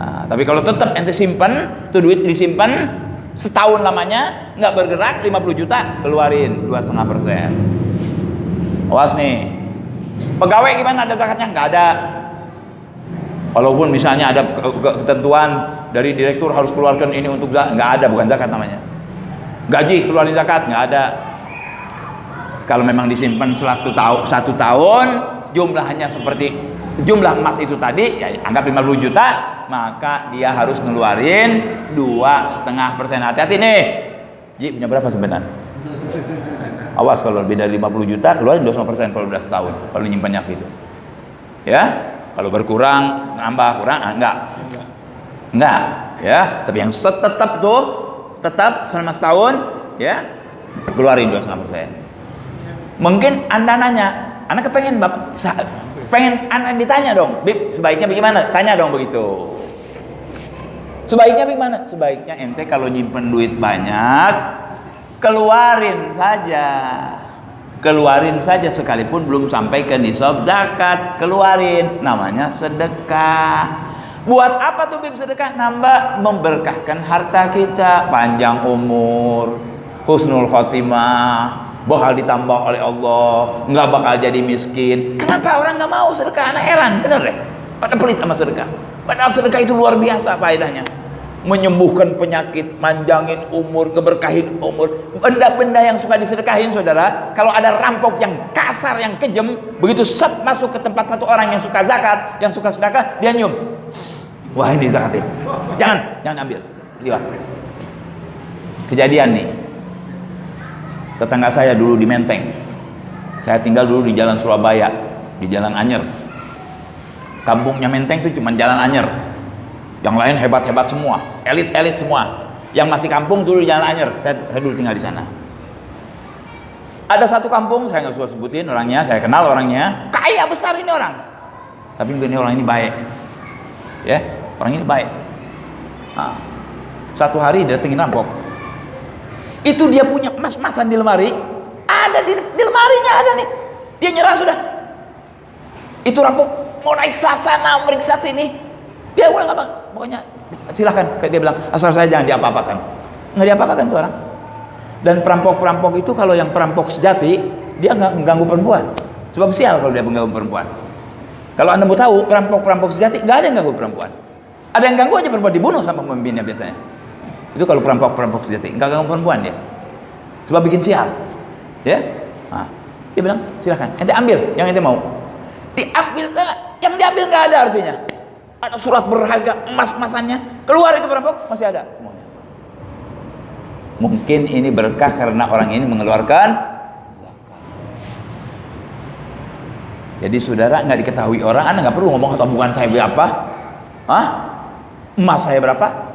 Nah, tapi kalau tetap ente simpan, tuh duit disimpan setahun lamanya, nggak bergerak, 50 juta, keluarin 2,5%. Awas nih. Pegawai gimana, ada zakatnya? Nggak ada. Walaupun misalnya ada ketentuan dari direktur harus keluarkan ini untuk zakat, nggak ada, bukan zakat namanya. Gaji keluarin zakat, nggak ada. Kalau memang disimpan satu tahun, jumlahnya seperti jumlah emas itu tadi, ya anggap 50 juta, maka dia harus ngeluarin 2,5%. Hati-hati nih. Ji, punya berapa sebenarnya? Awas kalau lebih dari 50 juta, keluarin 2,5% kalau udah setahun, kalau nyimpannya gitu. Ya, kalau berkurang, nambah, kurang, enggak, ya. Tapi yang tetap selama setahun, ya, keluarin 2,5%. Mungkin Anda nanya, Anda kepengen Anda ditanya dong, Bib, sebaiknya bagaimana? Tanya dong begitu. Sebaiknya bagaimana? Sebaiknya ente kalau nyimpen duit banyak, keluarin saja sekalipun belum sampai ke nisab zakat, keluarin, namanya sedekah. Buat apa tuh Bib sedekah? Nambah, memberkahkan harta kita, panjang umur, husnul khotimah, bakal ditambah oleh Allah, nggak bakal jadi miskin. Kenapa orang nggak mau sedekah? Anak heran, bener deh. Pada pelit sama sedekah. Padahal sedekah itu luar biasa faedahnya. Menyembuhkan penyakit, manjangin umur, ngeberkahin umur. Benda-benda yang suka disedekahin, saudara. Kalau ada rampok yang kasar, yang kejem, begitu set masuk ke tempat satu orang yang suka zakat, yang suka sedekah, dia nyium. Wah, ini zakatin. Jangan ambil. Lihat. Kejadian nih. Tetangga saya dulu di Menteng. Saya tinggal dulu di Jalan Surabaya, di Jalan Anyer. Kampungnya Menteng itu cuma Jalan Anyer. Yang lain hebat-hebat semua, elit-elit semua. Yang masih kampung dulu di Jalan Anyer. Saya dulu tinggal di sana. Ada satu kampung, saya nggak usah sebutin orangnya, saya kenal orangnya. Kaya besar ini orang. Tapi ini orang ini baik. Ya, orang ini baik. Nah, satu hari datengin rampok. Itu dia punya emas-emasan di lemari, ada di lemarinya ada nih. Dia nyerah sudah. Itu rampok mau naik sana, meriksa sini. Dia udah apa? Pokoknya silahkan. Dia bilang asal saya jangan diapa-apakan. Nggak diapa-apakan tuh orang. Dan perampok-perampok itu kalau yang perampok sejati, dia nggak mengganggu perempuan. Sebab sial kalau dia mengganggu perempuan. Kalau Anda mau tahu, perampok-perampok sejati nggak ada yang ganggu perempuan. Ada yang ganggu aja perempuan, dibunuh sama pemimpinnya biasanya. Itu kalau perampok sejati, nggak ganggu perempuan dia. Sebab bikin sial. Ya? Nah, dia bilang, silakan, ente ambil yang ente mau. Diambil sana, yang diambil nggak ada artinya. Ada surat berharga, emas-emasannya, keluar itu perampok, masih ada semuanya. Mungkin ini berkah karena orang ini mengeluarkan zakat. Jadi saudara, nggak diketahui orang, Anda nggak perlu ngomong tabungan saya berapa, emas saya berapa.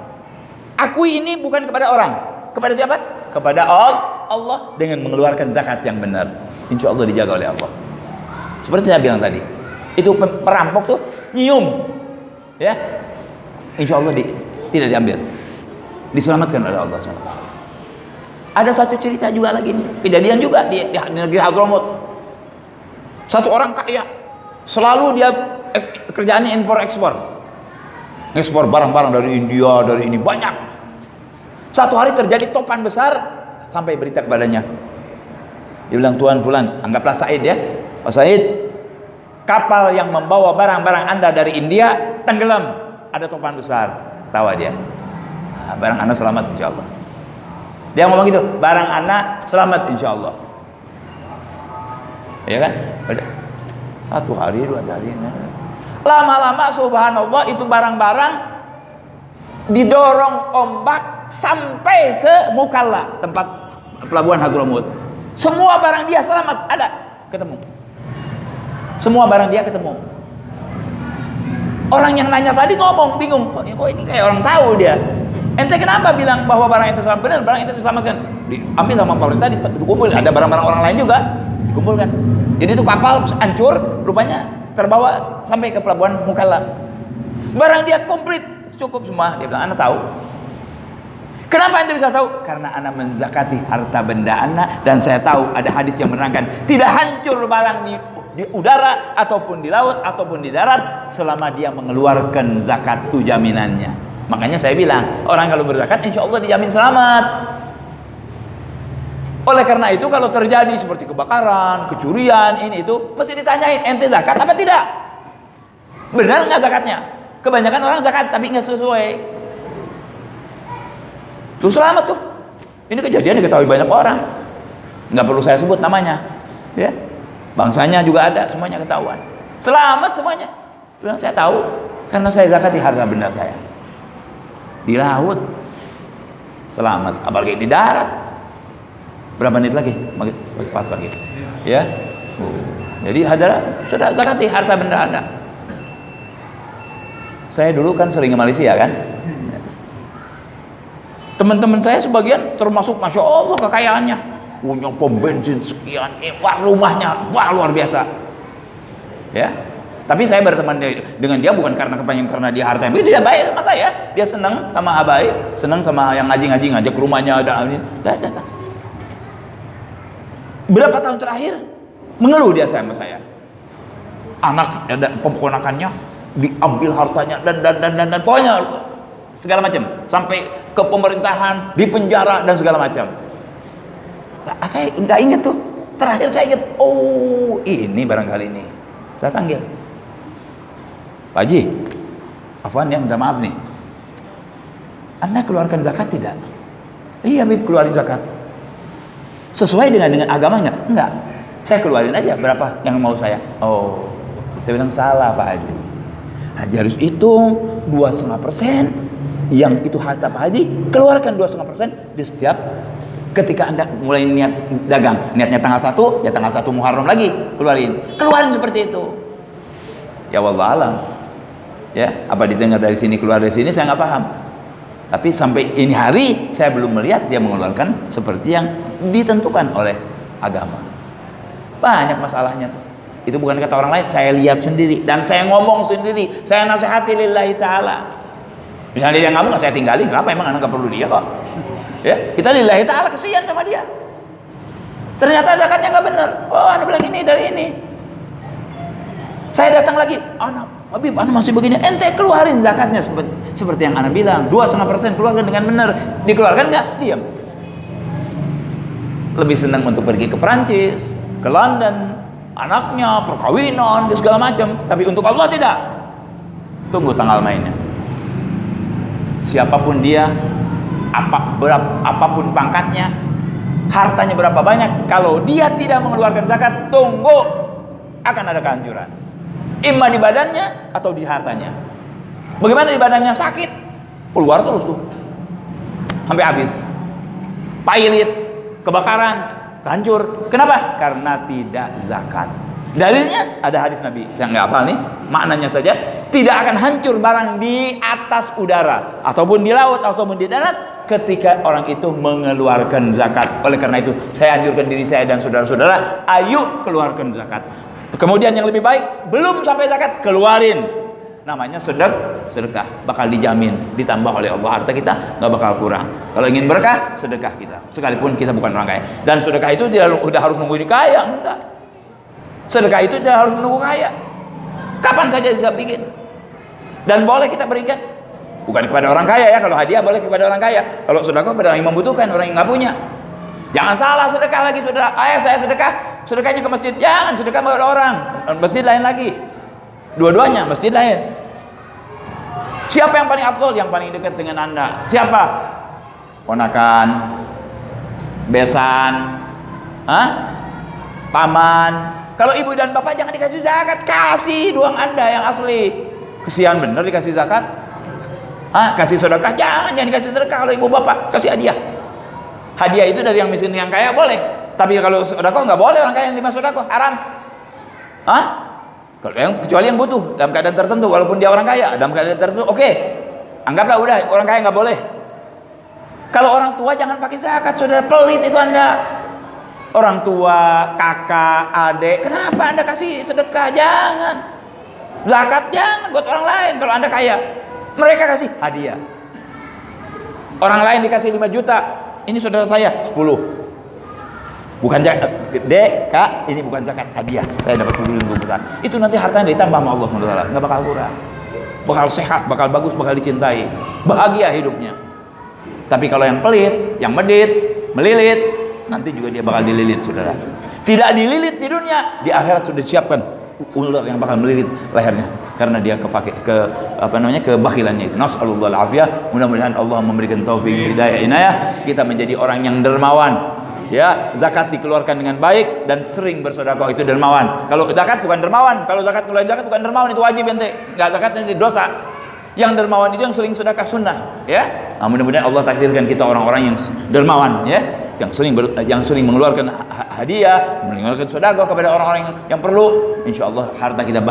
Akui ini bukan kepada orang, kepada siapa? Kepada Allah dengan mengeluarkan zakat yang benar. Insya Allah dijaga oleh Allah. Seperti saya bilang tadi, itu perampok tuh nyium, ya, insya Allah tidak diambil, diselamatkan oleh Allah. Ada satu cerita juga lagi nih, kejadian juga di negeri Hadramaut. Satu orang kaya, selalu dia kerjaannya impor ekspor. Ekspor barang-barang dari India, dari ini banyak. Satu hari terjadi topan besar, sampai berita kepadanya. Dia bilang, Tuan Fulan, anggaplah Said ya, Pak Said, kapal yang membawa barang-barang Anda dari India tenggelam, ada topan besar. Tawa dia. Nah, barang Anda selamat insya Allah. Dia ngomong gitu, barang Anda selamat insya Allah. Ya kan? Satu hari, dua hari. Lama-lama subhanallah itu barang-barang didorong ombak sampai ke Mukalla, tempat pelabuhan Hadramaut. Semua barang dia selamat, ada, ketemu. Semua barang dia ketemu. Orang yang nanya tadi ngomong bingung, kok ini kayak orang tahu dia. Ente kenapa bilang bahwa barang itu selamat? Benar, barang itu diselamatkan. Diambil sama pemerintah, dikumpul. Ada barang-barang orang lain juga dikumpulkan. Jadi itu kapal hancur, rupanya terbawa sampai ke pelabuhan Mukalla. Barang dia komplit, cukup semua. Dia bilang, Anda tahu? Kenapa ente bisa tahu? Karena Anda menzakati harta benda Anda, dan saya tahu ada hadis yang menerangkan tidak hancur barang di udara ataupun di laut ataupun di darat selama dia mengeluarkan zakat, itu jaminannya. Makanya saya bilang, orang kalau berzakat insya Allah dijamin selamat. Oleh karena itu kalau terjadi seperti kebakaran, kecurian, ini itu mesti ditanyain, ente zakat apa tidak? Benar nggak zakatnya? Kebanyakan orang zakat tapi nggak sesuai. Tuh selamat tuh. Ini kejadian diketahui banyak orang. Nggak perlu saya sebut namanya. Ya, bangsanya juga ada, semuanya ketahuan. Selamat semuanya. Bilang saya tahu karena saya zakati harta benda saya. Di laut selamat, apalagi di darat. Berapa menit lagi? Pas lagi. Ya. Jadi sudah zakati harta benda Anda. Saya dulu kan sering ke Malaysia kan. Teman-teman saya sebagian termasuk Masya Allah kekayaannya, punya pom bensin sekian, wah rumahnya, wah luar biasa. Ya, tapi saya berteman dengan dia bukan karena kepengen, karena dia harta yang dia baik sama saya. Dia senang sama abai, senang sama yang ngaji-ngaji, ngajak ke rumahnya, ada ini, datang. Berapa tahun terakhir mengeluh dia sama saya. Anak ada keponakannya diambil hartanya dan pokoknya segala macam, sampai ke pemerintahan, di penjara dan segala macam. Nah, saya nggak ingat tuh. Terakhir saya ingat, oh ini barangkali ini. Saya panggil, Pak Haji, Afwan ya, minta maaf nih. Anda keluarkan zakat tidak? Iya, Bib, keluarin zakat. Sesuai dengan agamanya? Enggak. Saya keluarin aja berapa yang mau saya. Oh, saya bilang salah Pak Haji. Haji harus hitung 2,5%. Yang itu harta Pak Haji, keluarkan 2,5% di setiap ketika Anda mulai niat dagang. Niatnya tanggal 1, ya tanggal 1 Muharram lagi keluarin seperti itu. Ya wallah alam. Ya, apa didengar dari sini keluar dari sini saya nggak paham. Tapi sampai ini hari saya belum melihat dia mengeluarkan seperti yang ditentukan oleh agama. Banyak masalahnya tuh. Itu bukan kata orang lain, saya lihat sendiri dan saya ngomong sendiri, saya nasihati lillahi ta'ala. Misalnya dia nggak saya tinggalin, kenapa emang anak nggak perlu dia kok? Ya, kita lillahi ta'ala, kesian sama dia. Ternyata zakatnya nggak benar. Oh, Anda bilang ini dari ini. Saya datang lagi, anak, Habib, Anda masih begini. Ente keluarin zakatnya seperti yang Anda bilang, 2,5% keluarkan dengan benar. Dikeluarkan nggak? Diam. Lebih senang untuk pergi ke Perancis, ke London, anaknya, perkawinan, dan segala macam. Tapi untuk Allah tidak. Tunggu tanggal mainnya. Siapapun dia, apapun pangkatnya, hartanya berapa banyak, kalau dia tidak mengeluarkan zakat, tunggu, akan ada kehancuran. Imma di badannya atau di hartanya. Bagaimana di badannya? Sakit, keluar terus tuh, sampai habis. Pailit, kebakaran, hancur. Kenapa? Karena tidak zakat. Dalilnya ada hadis Nabi, saya nggak hafal nih, maknanya saja. Tidak akan hancur barang di atas udara ataupun di laut ataupun di darat ketika orang itu mengeluarkan zakat. Oleh karena itu saya anjurkan diri saya dan saudara-saudara, ayo keluarkan zakat. Kemudian yang lebih baik, belum sampai zakat, keluarin. Namanya sedekah, bakal dijamin ditambah oleh Allah, harta kita nggak bakal kurang. Kalau ingin berkah, sedekah kita, sekalipun kita bukan orang kaya. Dan sedekah itu tidak udah harus nunggu ini kaya, enggak. Sedekah itu tidak harus menunggu kaya, kapan saja bisa bikin. Dan boleh kita berikan bukan kepada orang kaya ya, kalau hadiah boleh kepada orang kaya, kalau sedekah kepada orang yang membutuhkan, orang yang nggak punya. Jangan salah sedekah lagi, saudara. Saya sedekahnya ke masjid, jangan sedekah kepada orang, masjid lain lagi. Dua-duanya masjid lain. Siapa yang paling afdol? Yang paling dekat dengan Anda. Siapa? Ponakan, besan, paman. Kalau ibu dan bapak jangan dikasih zakat, kasih doang Anda yang asli. Kesian bener dikasih zakat. Kasih sedekah, jangan dikasih sedekah. Kalau ibu bapak kasih hadiah. Hadiah itu dari yang miskin yang kaya boleh. Tapi kalau sedekah nggak boleh, orang kaya yang dimasuk sedekah haram. Kalau kecuali yang butuh dalam keadaan tertentu, walaupun dia orang kaya dalam keadaan tertentu, oke. Anggaplah udah orang kaya nggak boleh. Kalau orang tua jangan pakai zakat, sudah pelit itu Anda. Orang tua, kakak, adik, kenapa Anda kasih sedekah? Jangan. Zakat jangan buat orang lain. Kalau Anda kaya, mereka kasih hadiah. Orang lain dikasih 5 juta, ini saudara saya 10. Bukan zakat, Dek, Kak, ini bukan zakat, hadiah. Saya dapat 10 juta. Itu nanti hartanya ditambah sama Allah SWT, nggak bakal kurang. Bakal sehat, bakal bagus, bakal dicintai, bahagia hidupnya. Tapi kalau yang pelit, yang medit, melilit, nanti juga dia bakal dililit, saudara. Tidak dililit di dunia, di akhirat sudah disiapkan ular yang bakal melilit lehernya karena dia kebakilannya itu. Nasallallahu alaihi. Mudah-mudahan Allah memberikan taufik, hidayah, inayah, kita menjadi orang yang dermawan, ya, zakat dikeluarkan dengan baik dan sering bersedekah, itu dermawan. Kalau zakat bukan dermawan, kalau zakat keluar zakat bukan dermawan, itu wajib ente. Enggak zakat nanti dosa. Yang dermawan itu yang sering sedekah sunnah, ya. Nah, mudah-mudahan Allah takdirkan kita orang-orang yang dermawan, ya, yang sering mengeluarkan hadiah, mengeluarkan sedekah kepada orang-orang yang perlu. Insyaallah harta kita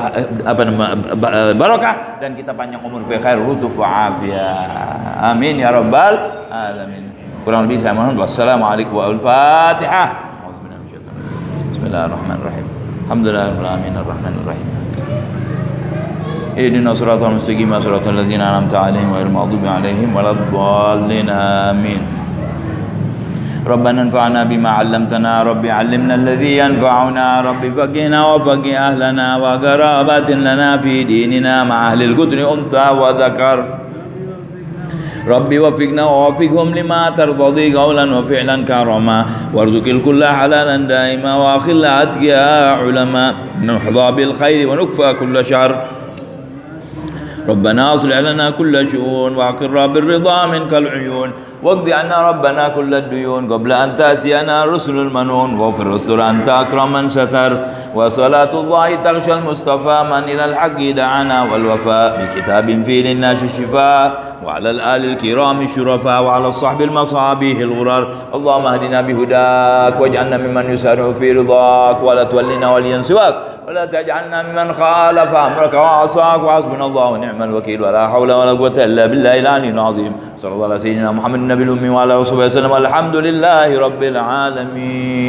barokah dan kita panjang umur fi khair lutuf wa afiyah. Amin ya rabbal alamin. Kurang lebih saya mohon. Wassalamualaikum warahmatullahi wabarakatuh. Bismillahirrahmanirrahim. Alhamdulillahirabbil alamin arrahmanir rahim. اهدنا الصراط المستقيم صراط الذين أنعمت عليهم غير المغضوب عليهم ولا الضالين آمين. ربنا انفعنا بما علمتنا ربي علمنا الذي ينفعنا ربي فقهنا وفقه أهلنا وقرابات لنا في ديننا مع أهل القدر أنثى وذكر ربي وفقنا ووفقهم لما ترضي قولا وفعلا كرما وارزق الكل حلالا دائما وأخل أتقياء علماء نحظى بالخير ونكفى كل شر ربنا اصلح لنا كل شؤون واقر بالرضا منك العيون واقض عنا ربنا كل الديون قبل ان تاتينا رسل المنون واغفر واستر انت اكرم من ستر وصلاه الله تغشى المصطفى من الى الحق دعانا والوفاء بكتاب فيه للناس الشفاء وعلى الآل الكرام الشرفاء وعلى الصحب المصابيح الغرر اللهم اهدنا بهداك واجعلنا ممن يسارع في رضاك ولا تولنا وليا سواك ولا تجعلنا ممن خالف أمرك وعصاك وحسبنا الله ونعم الوكيل ولا حول ولا قوة إلا بالله العلي العظيم صلى الله على سيدنا محمد النبي الأمي وعلى رسوله وسلم الحمد لله رب العالمين.